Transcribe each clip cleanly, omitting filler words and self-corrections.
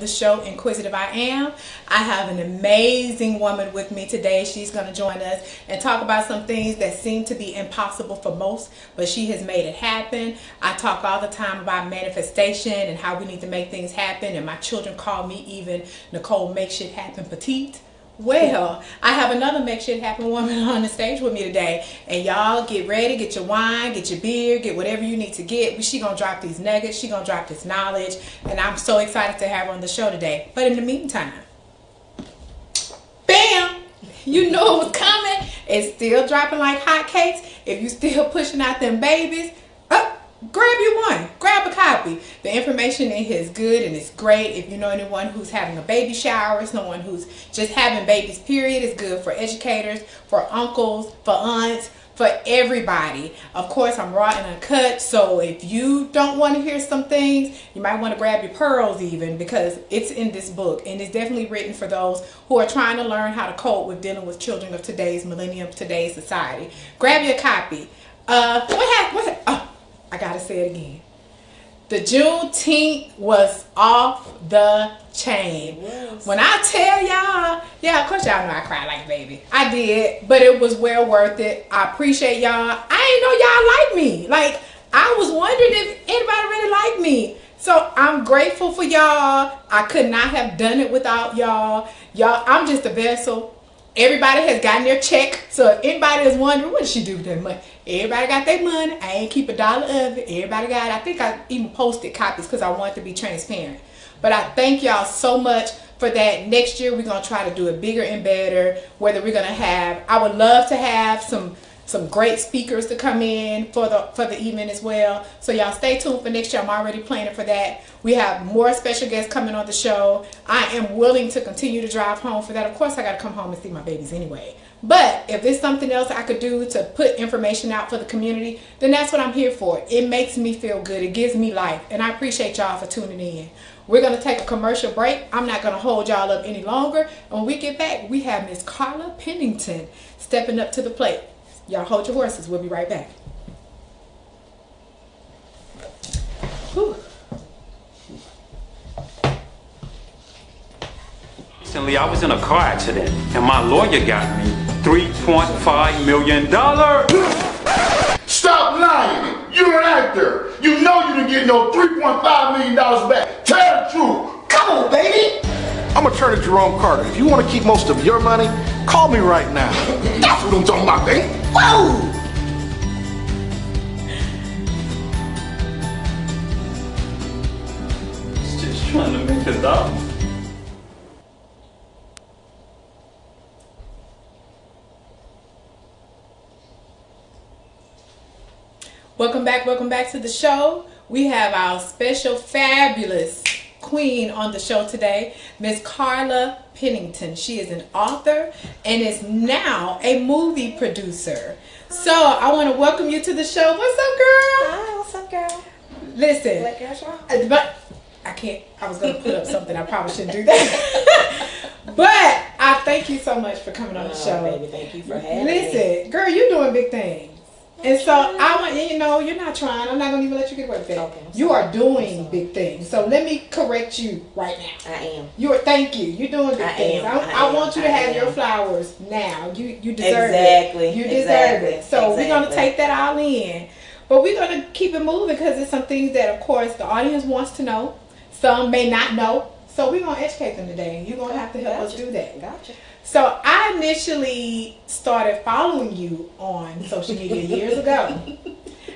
the show Inquisitive I Am. I have an amazing woman with me today. She's going to join us and talk about some things that seem to be impossible for most, but she has made it happen. I talk all the time about manifestation and how we need to make things happen, and my children call me even Nicole Make Shit Happen Petite. Well, I have another Make Shit Happen woman on the stage with me today, and y'all get ready, get your wine, get your beer, get whatever you need to get. She gonna drop these nuggets, she gonna drop this knowledge, and I'm so excited to have her on the show today. But in the meantime, bam, you knew it was coming. It's still dropping like hotcakes. If you still pushing out them babies, grab you one, grab a copy. The information in here is good and it's great. If you know anyone who's having a baby shower, someone who's just having babies, period, it's good for educators, for uncles, for aunts, for everybody. Of course, I'm raw and uncut, so if you don't want to hear some things, you might want to grab your pearls even, because it's in this book, and it's definitely written for those who are trying to learn how to cope with dealing with children of today's millennium, today's society. Grab your copy. I gotta say it again. The Juneteenth was off the chain. Yes. When I tell y'all, yeah, of course y'all know I cried like a baby. I did, but it was well worth it. I appreciate y'all. I ain't know y'all like me. Like, I was wondering if anybody really liked me. So I'm grateful for y'all. I could not have done it without y'all. Y'all, I'm just a vessel. Everybody has gotten their check. So if anybody is wondering, what did she do with that money? Everybody got their money. I ain't keep a dollar of it. Everybody got it. I think I even posted copies because I wanted to be transparent. But I thank y'all so much for that. Next year we're going to try to do it bigger and better. Whether we're going to have, I would love to have some great speakers to come in for the evening as well. So y'all stay tuned for next year. I'm already planning for that. We have more special guests coming on the show. I am willing to continue to drive home for that. Of course, I got to come home and see my babies anyway. But if there's something else I could do to put information out for the community, then that's what I'm here for. It makes me feel good. It gives me life. And I appreciate y'all for tuning in. We're going to take a commercial break. I'm not going to hold y'all up any longer. And when we get back, we have Miss Carla Pennington stepping up to the plate. Y'all hold your horses. We'll be right back. Whew. Recently, I was in a car accident, and my lawyer got me $3.5 million. Stop lying! You're an actor! You know you didn't get no $3.5 million back! Tell the truth! Come on, baby! I'm attorney Jerome Carter. If you want to keep most of your money, call me right now. That's what I'm talking about, baby! Whoa! Just trying to make it up. Welcome back to the show. We have our special fabulous queen on the show today, Miss Carla Pennington. She is an author and is now a movie producer. So I want to welcome you to the show. What's up, girl? Hi, what's up, girl? Listen, Black girl's wrong. but I can't. I was going to put up something. I probably shouldn't do that. But I thank you so much for coming on the show. Baby, thank you for having me. Listen, girl, you're doing big things. And so I want you know, you're not trying. I'm not gonna even let you get away with that. Okay, you are doing big things. So let me correct you right now. I am. Thank you. You're doing big things. I want you to have your flowers now. You deserve it. You deserve it. So we're gonna take that all in. But we're gonna keep it moving because it's some things that, of course, the audience wants to know. Some may not know. So we're gonna educate them today. You're gonna have to help us do that. Gotcha. So I initially started following you on social media years ago.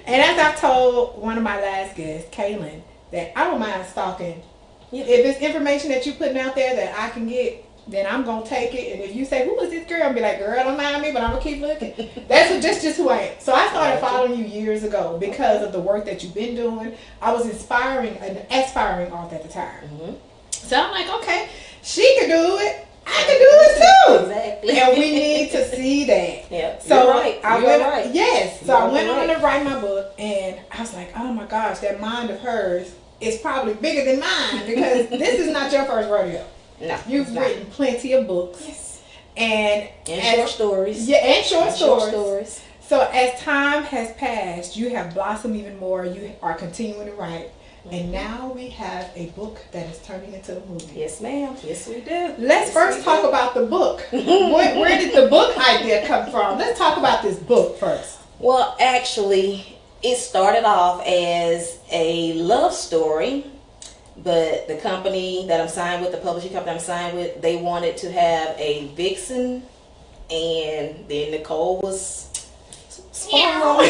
And as I told one of my last guests, Kaylin, that I don't mind stalking. If it's information that you're putting out there that I can get, then I'm going to take it. And if you say, who is this girl? I'll be like, girl, don't mind me, but I'm going to keep looking. That's just who I am. So I started following you years ago because of the work that you've been doing. I was an aspiring author at the time. So I'm like, okay, she can do it. I can do it too. Exactly. And we need to see that. Yep. So you're right. Yes. So I went on to write my book, and I was like, oh my gosh, that mind of hers is probably bigger than mine, because this is not your first rodeo. No. You've written plenty of books. Yes. And short stories. Yeah, and short stories. So So as time has passed, you have blossomed even more. You are continuing to write. And now we have a book that is turning into a movie. Yes, ma'am. Yes, we do. Let's first talk about the book. Where did the book idea come from? Let's talk about this book first. Well, actually, it started off as a love story, but the company that I'm signed with, the publishing company I'm signed with, they wanted to have a vixen, and then Nicole was spawn.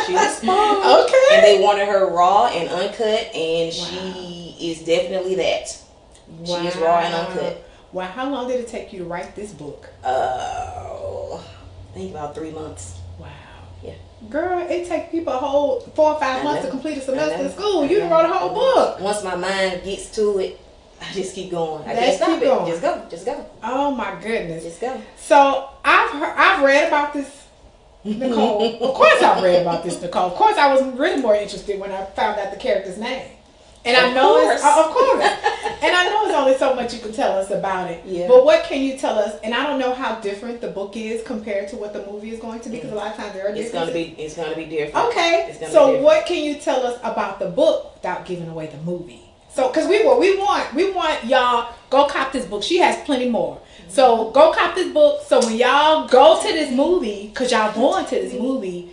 She was spawn. Okay. And they wanted her raw and uncut, and she is definitely that. She is raw and uncut. Wow. How long did it take you to write this book? I think about 3 months. Wow. Yeah. Girl, it takes people a whole 4 or 5 months to complete a semester in school. You wrote a whole book. Once my mind gets to it, I just keep going. I Let's can't stop keep it. going. Just go. Oh my goodness. Just go. So I've read about this, Nicole. Of course I've read about this, Nicole. Of course I was really more interested when I found out the character's name. And I know it's, of course. And I know there's only so much you can tell us about it. Yeah. But what can you tell us? And I don't know how different the book is compared to what the movie is going to be, because a lot of times there are differences. It's gonna be different. Okay. So what can you tell us about the book without giving away the movie? So, because we want y'all go cop this book. She has plenty more. So go cop this book. So when y'all go to this movie, because y'all going to this movie,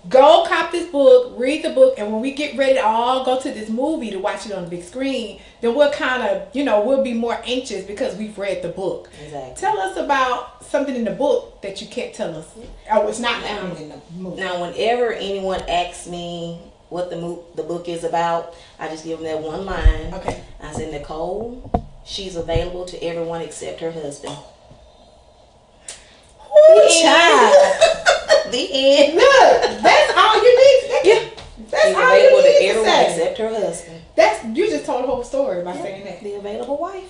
go cop this book, read the book, and when we get ready to all go to this movie to watch it on the big screen, then we'll kind of, we'll be more anxious because we've read the book. Exactly. Tell us about something in the book that you can't tell us. Oh, it's not found in the movie. Now, whenever anyone asks me what the book is about, I just give them that one line. Okay. I said, Nicole, she's available to everyone except her husband. Ooh, child. The end. Look, that's all you need. Yeah. That's She's all you available need to to everyone say. except her husband. You just told the whole story by saying that. The available wife.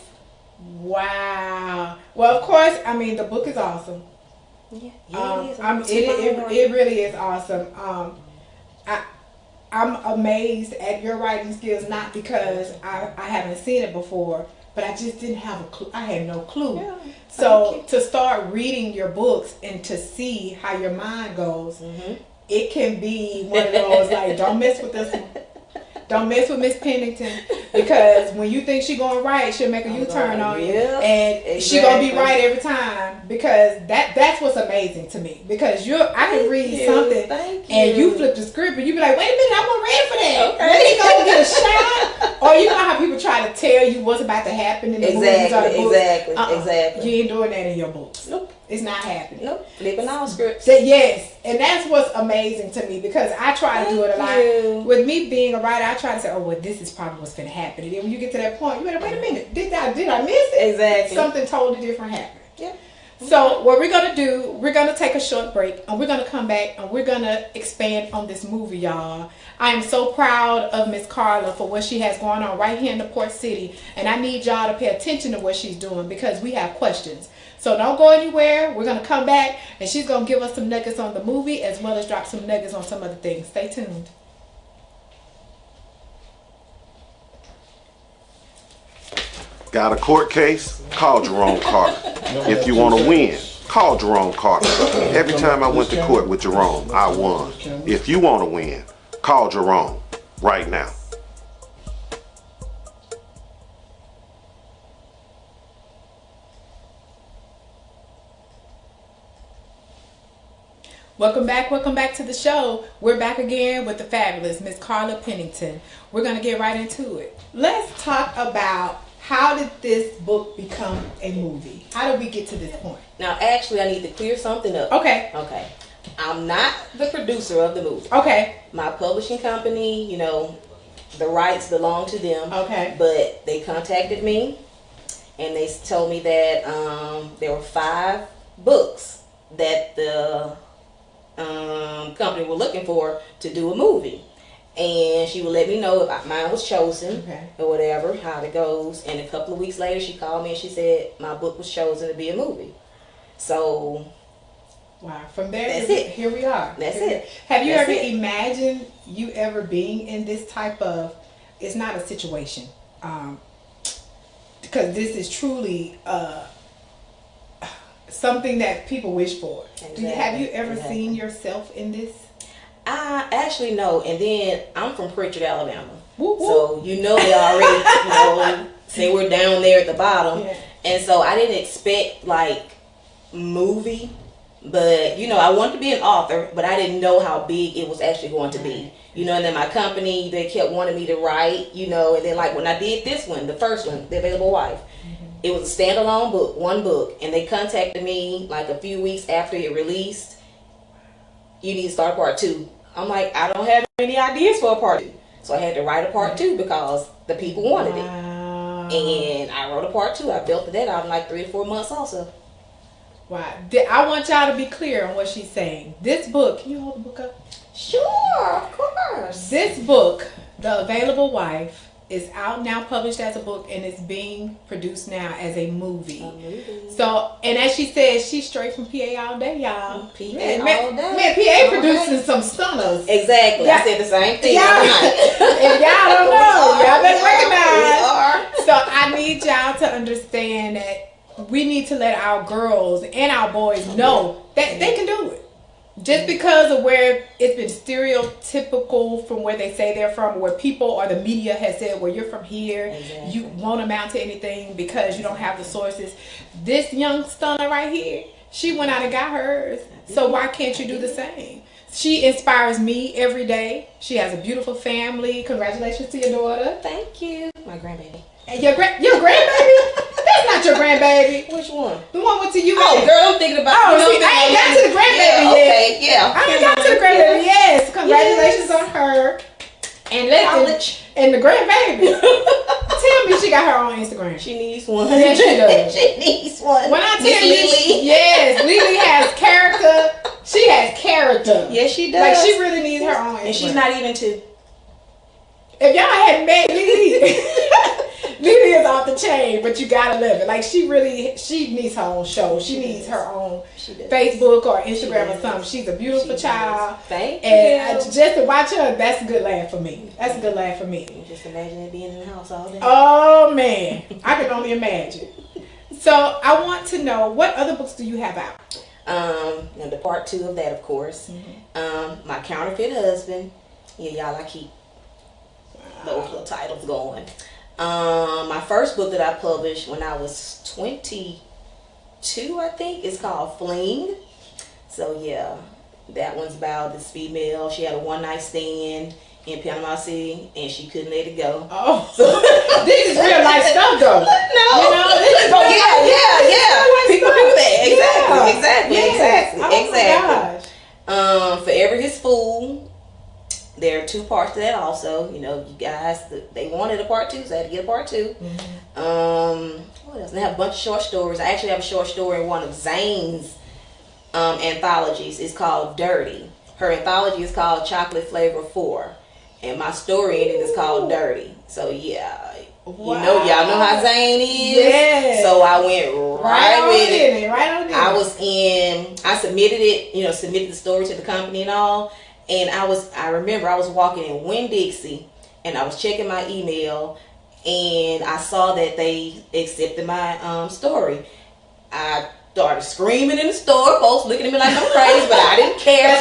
Wow. Well, of course, I mean, the book is awesome. Yeah, It really is awesome. I'm amazed at your writing skills, not because I haven't seen it before, but I just didn't have a clue. I had no clue. Yeah, so to start reading your books and to see how your mind goes, it can be one of those like, don't mess with this. Don't mess with Miss Pennington, because when you think she going right, she'll make a U-turn on you, and she gonna be right every time. Because that's what's amazing to me. Because I can read something and you flip the script and you be like, wait a minute, I wasn't ready for that. Okay. Let me go and get a shot. Or you know how people try to tell you what's about to happen in the movies or the books. Exactly. You ain't doing that in your books. Nope. It's not happening. Nope. Flipping all scripts. Yes, and that's what's amazing to me, because I try to do it a lot. With me being a writer, I try to say, oh, well, this is probably what's going to happen. And then when you get to that point, you better, wait a minute, did I miss it? Exactly. Something totally different happened. Yeah. So what we're going to do, we're going to take a short break, and we're going to come back, and we're going to expand on this movie, y'all. I am so proud of Miss Carla for what she has going on right here in the Port City, and I need y'all to pay attention to what she's doing, because we have questions. So don't go anywhere. We're going to come back, and she's going to give us some nuggets on the movie, as well as drop some nuggets on some other things. Stay tuned. Got a court case? Call Jerome Carter. If you want to win, call Jerome Carter. Every time I went to court with Jerome, I won. If you want to win, call Jerome right now. Welcome back to the show. We're back again with the fabulous Miss Carla Pennington. We're going to get right into it. Let's talk about, how did this book become a movie? How did we get to this point? Now, actually, I need to clear something up. Okay. I'm not the producer of the movie. Okay. My publishing company, the rights belong to them. Okay. But they contacted me, and they told me that there were 5 books that the company were looking for to do a movie, and she would let me know if mine was chosen or whatever, how it goes. And a couple of weeks later, she called me and she said my book was chosen to be a movie. So wow, from there, that's it. Here we are. That's it. Have you ever imagined you ever being in this type of, it's not a situation, because this is truly something that people wish for. Exactly. Have you ever seen yourself in this? I actually know. And then I'm from Pritchard, Alabama. Whoop, whoop. So you know they already, they were down there at the bottom. Yeah. And so I didn't expect like movie, but I wanted to be an author, but I didn't know how big it was actually going to be. And then my company, they kept wanting me to write, and then like when I did this one, the first one, The Available Wife, it was a standalone book, one book, and they contacted me like a few weeks after it released. You need to start part 2. I'm like, I don't have any ideas for a part 2. So I had to write a part 2 because the people wanted it. And I wrote a part 2. I built that out in like 3 to 4 months also. Wow. I want y'all to be clear on what she's saying. This book, can you hold the book up? Sure, of course. This book, The Available Wife, is out now, published as a book, and it's being produced now as a movie. So, and as she said, she's straight from PA all day, y'all. PA man, all day. Man, PA producing some stunners. Exactly. I said the same thing. If y'all don't know, y'all better recognize. We are. So I need y'all to understand that we need to let our girls and our boys know that they can do it. Just because of where it's been stereotypical from where they say they're from, where people or the media has said, well, you're from here, you won't amount to anything because you don't have the sources. This young stunner right here, she went out and got hers. So why can't you do the same? She inspires me every day. She has a beautiful family. Congratulations to your daughter. Thank you. My grandbaby. And your grandbaby? That's not your grandbaby. Which one? The one went to you. Oh, girl, I'm thinking about. I ain't got to the grandbaby yet. Okay, yeah. I ain't got to the grandbaby. Yes, congratulations on her. And the grandbaby. Tell me she got her own Instagram. She needs one. Yes, she does. She needs one. When I tell you, Lily. yes, Lily has character. She has character. Yes, she does. Like she really needs her own Instagram. And she's not even 2. If y'all hadn't met Lily, Lily is off the chain, but you gotta love it. Like she needs her own show. She needs her own Facebook or Instagram or something. She's a beautiful child. Thank you. And just to watch her, that's a good laugh for me. That's a good laugh for me. Just imagine it being in the house all day. Oh man, I can only imagine. So I want to know, what other books do you have out? The part 2 of that, of course. My Counterfeit Husband. Yeah, y'all, I keep those little titles going. My first book that I published when I was 22, I think, is called Fling. So yeah, that one's about this female. She had a one-night stand in Panama City and she couldn't let it go. Oh, so this is real life stuff though. No, this is yeah. People do that. Exactly. Oh gosh. Forever His Fool. There are 2 parts to that also. You guys, they wanted a part 2, so I had to get a part 2. What else? They have a bunch of short stories. I actually have a short story in one of Zane's anthologies. It's called Dirty. Her anthology is called Chocolate Flavor 4. And my story in it is called Dirty. So yeah, y'all know how Zane is. Yes. So I went right with it. Right on it. I submitted it, submitted the story to the company and all. And I remember I was walking in Winn-Dixie and I was checking my email and I saw that they accepted my story. I started screaming in the store, folks looking at me like I'm crazy, but I didn't care.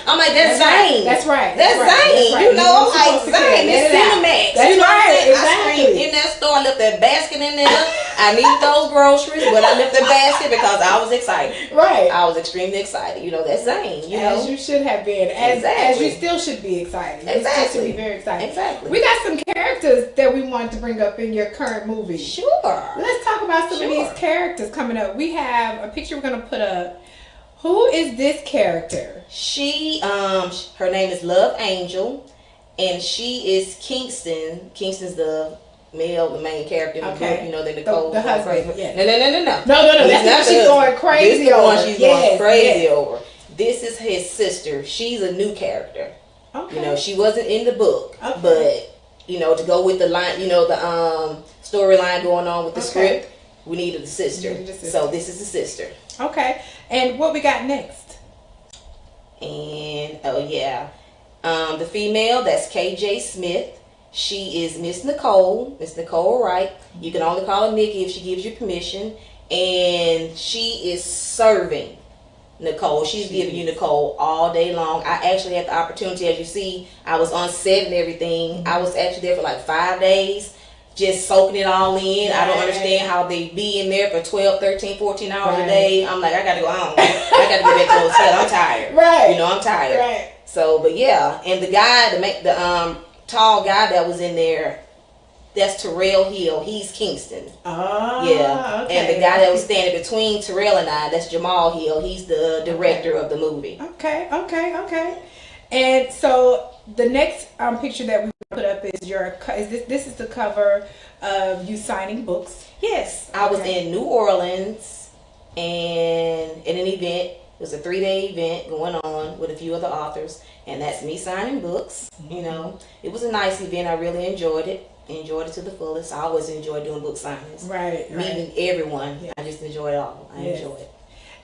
I'm like, that's Zane. That's right. That's Zane. I'm like, Zane, it's Cinemax. That's right. I screamed in that store. I left that basket in there. I needed those groceries, but I left the basket because I was excited. Right. I was extremely excited. That's Zane. As you should have been. As you still should be excited. You still should be very excited. Exactly. We got some characters that we wanted to bring up in your current movie. Sure. Let's talk about some of these characters coming up. We have a picture we're going to put up. Who is this character? She, her name is Love Angel, and she is Kingston. Kingston's the main character in the book. The Nicole. The husband. Yeah. No. No. That's what she's going crazy over. This is the one she's going crazy over. This is his sister. She's a new character. Okay. She wasn't in the book, but to go with the line, the storyline going on with the script, we needed the sister. So this is the sister. Okay. And what we got next? And the female, that's KJ Smith. She is Miss Nicole Wright. You can only call her Nikki if she gives you permission. And she is serving Nicole. She's giving you Nicole all day long. I actually had the opportunity, as you see, I was on set and everything. I was actually there for like 5 days, just soaking it all in. I don't understand how they be in there for 12, 13, 14 hours a day. I'm like, I gotta go home. I gotta get back to the hotel. I'm tired. Right. I'm tired. Right. So, but yeah, and the guy, the tall guy that was in there, that's Terrell Hill. He's Kingston. Oh, yeah. Okay. And the guy that was standing between Terrell and I, that's Jamal Hill. He's the director of the movie. Okay. And so the next picture that we put up is this is the cover of you signing books. Yes. I was in New Orleans and in an event. It was a 3-day event going on with a few other authors, and that's me signing books. It was a nice event. I really enjoyed it. Enjoyed it to the fullest. I always enjoy doing book signings. Right. Meeting everyone. Yeah. I just enjoy it all. I enjoy it.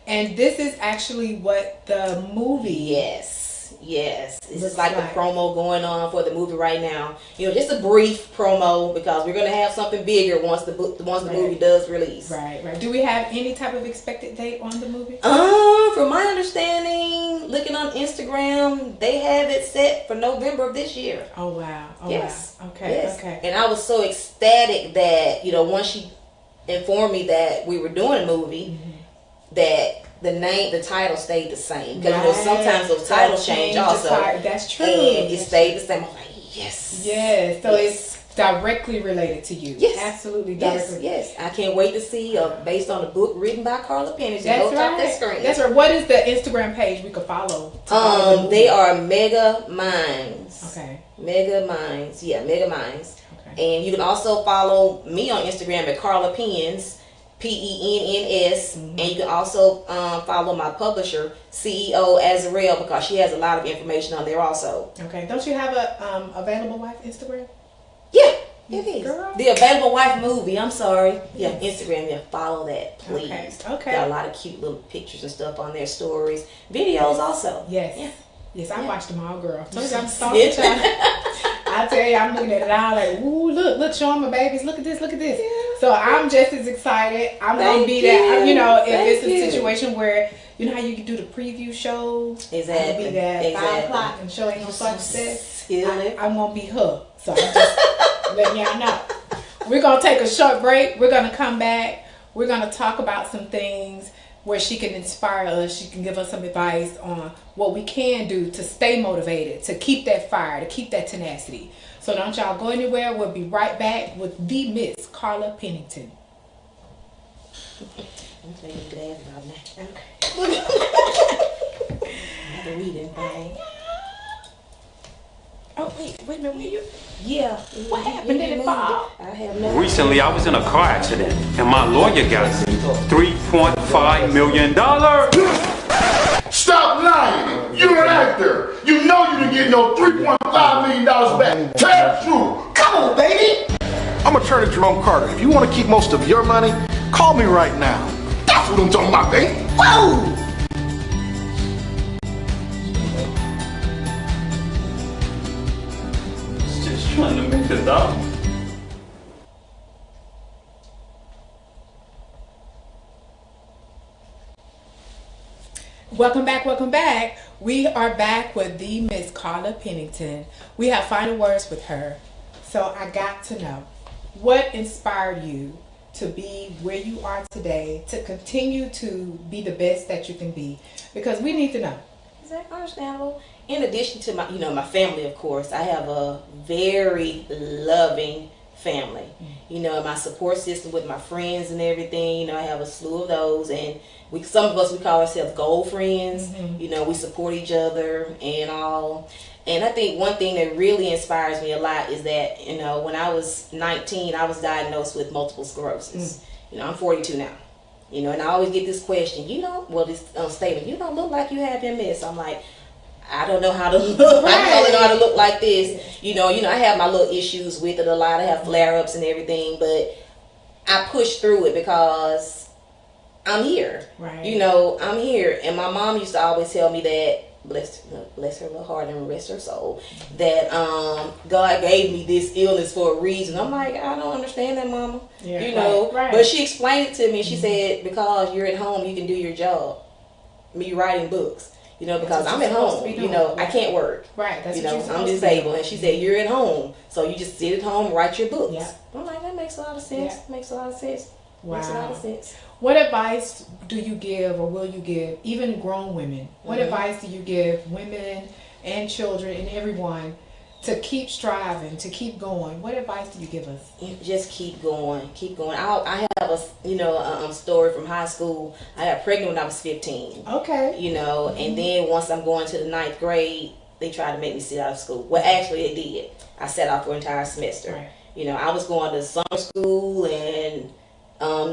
And this is actually what the movie. Yes. This is like the promo going on for the movie right now. Just a brief promo because we're gonna have something bigger once the movie does release. Right. Do we have any type of expected date on the movie? From my understanding, looking on Instagram, they have it set for November of this year. Oh wow. Yes. Wow. Okay. And I was so ecstatic that once she informed me that we were doing a movie, that the title stayed the same. Because sometimes those titles change also. That's true. And it stayed the same. I'm like, yes. Yes. So it's directly related to you. Yes. Absolutely directly. Yes. I can't wait to see based on the book written by Carla Pennington. That's right. That screen. That's right. What is the Instagram page we could follow? They are Mega Minds. Okay. Mega Minds. Yeah, Mega Minds. Okay. And you can also follow me on Instagram at Carla Penn's. PENNS, and you can also follow my publisher CEO Azrael because she has a lot of information on there also. Okay, don't you have a Available Wife Instagram? Yeah, it is. Girl. The Available Wife movie. I'm sorry. Yeah, Instagram. Yeah, follow that, please. Okay. Got a lot of cute little pictures and stuff on there, stories, videos also. Yes. Yeah. Yes, I watched them all, girl. Told you I'm stalking I tell you, I'm looking at it all like, ooh, look, showing my babies. Look at this. Yeah. So I'm just as excited. I'm going to be there. If it's a situation where, how you can do the preview shows. Exactly. I'm going to be there at 5 o'clock and the show ain't going to start to set. I'm going to be her. So I'm just letting y'all know. We're going to take a short break. We're going to come back. We're going to talk about some things where she can inspire us. She can give us some advice on what we can do to stay motivated, to keep that fire, to keep that tenacity. So don't y'all go anywhere. We'll be right back with the Miss Carla Pennington. I'm taking a glass about that. Okay. Reading thing. Oh, wait a minute. Yeah. What happened? Did it fall? I have no Recently, I was in a car accident, and my lawyer got me $3.5 million. Stop lying. You're an actor. You know you didn't get no $3.5 million back. Tell the truth. Come on, baby. I'm attorney Jerome Carter. If you want to keep most of your money, call me right now. That's what I'm talking about, baby. Whoa! Just trying to make it up. Welcome back. We are back with the Miss Carla Pennington. We have final words with her. So I got to know, what inspired you to be where you are today, to continue to be the best that you can be? Because we need to know. Is that understandable? In addition to my, my family, of course, I have a very loving family. My support system with my friends and everything. I have a slew of those, and some of us, we call ourselves gold friends. We support each other and all. And I think one thing that really inspires me a lot is that, when I was 19, I was diagnosed with multiple sclerosis. I'm 42 now. And I always get this question, this statement, you don't look like you have MS. I'm like, I don't know how to look. Right. I don't know how to look like this. I have my little issues with it a lot. I have flare-ups and everything, but I push through it because I'm here. Right. I'm here. And my mom used to always tell me that, bless her little heart and rest her soul, that God gave me this illness for a reason. I'm like, I don't understand that, Mama. Yeah, right. But she explained it to me. She said, because you're at home, you can do your job. me writing books. You know, because That's I'm what at you're supposed to home. be You doing. know, I Yeah. can't work. Right. That's You what know, you're supposed I'm to be disabled. doing. And she said, you're at home, so you just sit at home and write your books. Yeah. I'm like, that makes a lot of sense. Yeah. Makes a lot of sense. Makes a lot of Wow. sense. What advice do you give, or will you give, even grown women? What advice do you give women and children and everyone to keep striving, to keep going? What advice do you give us? You just keep going, keep going. I have a story from high school. I got pregnant when I was 15. Okay. You know, and then once I'm going to the 9th grade, they tried to make me sit out of school. Well, actually, they did. I sat out for an entire semester. Right. You know, I was going to summer school and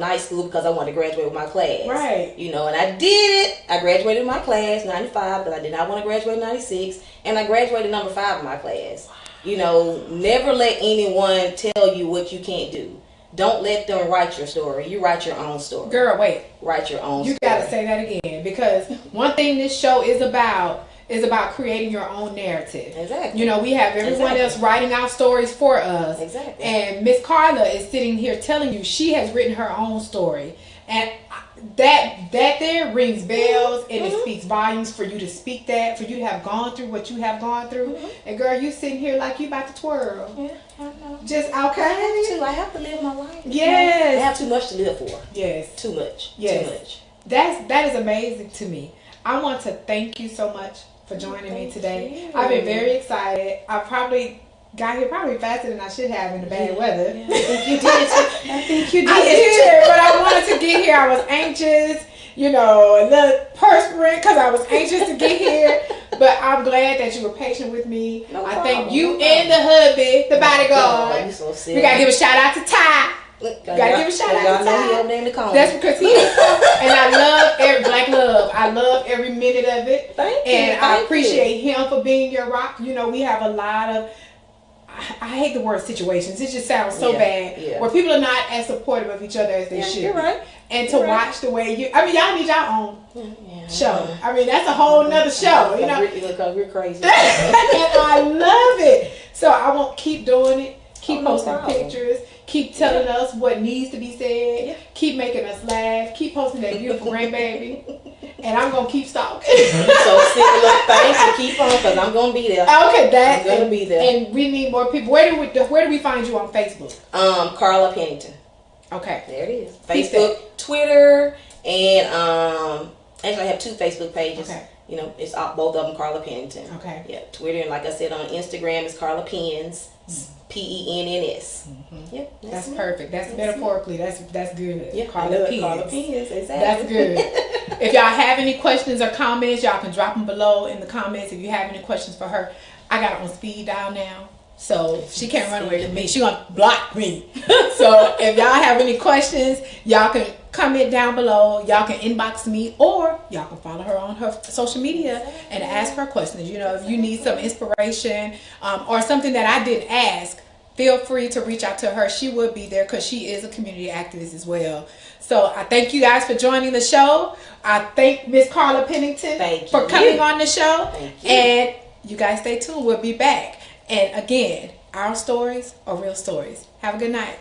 night school because I wanted to graduate with my class. Right. You know, and I did it. I graduated in my class, 95, but I did not want to graduate in 96. And I graduated number 5 in my class. You know, never let anyone tell you what you can't do. Don't let them write your story. You write your own story. Girl, wait. Write your own You story. got to say that again, because one thing this show is about creating your own narrative. Exactly. You know, we have everyone else writing our stories for us. Exactly. And Miss Carla is sitting here telling you she has written her own story. And that there rings bells, and it speaks volumes for you to speak that, for you to have gone through what you have gone through. And girl, you sitting here like you about to twirl. Yeah, I know. Just I okay. have to live my life. Yes. I have too much to live for. Yes. Too much. Yes. Too much. That is amazing to me. I want to thank you so much for joining me today. you. I've been very excited. I probably got here probably faster than I should have in the bad weather. Yeah. I think you did. I think you did. I did, but I wanted to get here. I was anxious, you know, a little perspirant because I was anxious to get here. But I'm glad that you were patient with me. No I problem, thank you no and the hubby, the bodyguard. You so silly. We gotta give a shout out to Ty. Gotta give a shout out to Y'all know Ty. he named Nicole. That's because he is, and I love every black love. I love every minute of it. Thank you. And I Thank appreciate him for being your rock. You know, we have a lot of, I hate the word situations. It just sounds so bad. Yeah. Where people are not as supportive of each other as they should. You're right. And to You're right. watch the way you, I mean, y'all need your own Yeah. show. I mean, that's a whole nother show, you know. Because we're crazy. And I love it. So I won't keep doing it. Keep no posting problem. pictures. Keep telling us what needs to be said. Yeah. Keep making us laugh. Keep posting that beautiful grandbaby. And I'm gonna keep stalking. So send little things and keep on because I'm gonna be there. Okay, I'm gonna be there. And we need more people. Where do we find you on Facebook? Carla Pennington. Okay. There it is. Keep Facebook, Twitter, and actually I have 2 Facebook pages. Okay. You know, it's both of them Carla Pennington. Okay. Yeah, Twitter, and like I said on Instagram is Carla Pens, PENNS. Yeah, That's me. perfect. That's metaphorically. That's good. Yeah, Carla Pennington. Carla Pens. Exactly. That's good. If y'all have any questions or comments, y'all can drop them below in the comments. If you have any questions for her, I got her on speed dial now, so she can't run away from me. She gonna block me. So if y'all have any questions, y'all can comment down below. Y'all can inbox me, or y'all can follow her on her social media and ask her questions. You know, if you need some inspiration or something that I didn't ask, feel free to reach out to her. She will be there because she is a community activist as well. So I thank you guys for joining the show. I thank Miss Carla Pennington for coming on the show. Thank you. And you guys stay tuned. We'll be back. And again, our stories are real stories. Have a good night.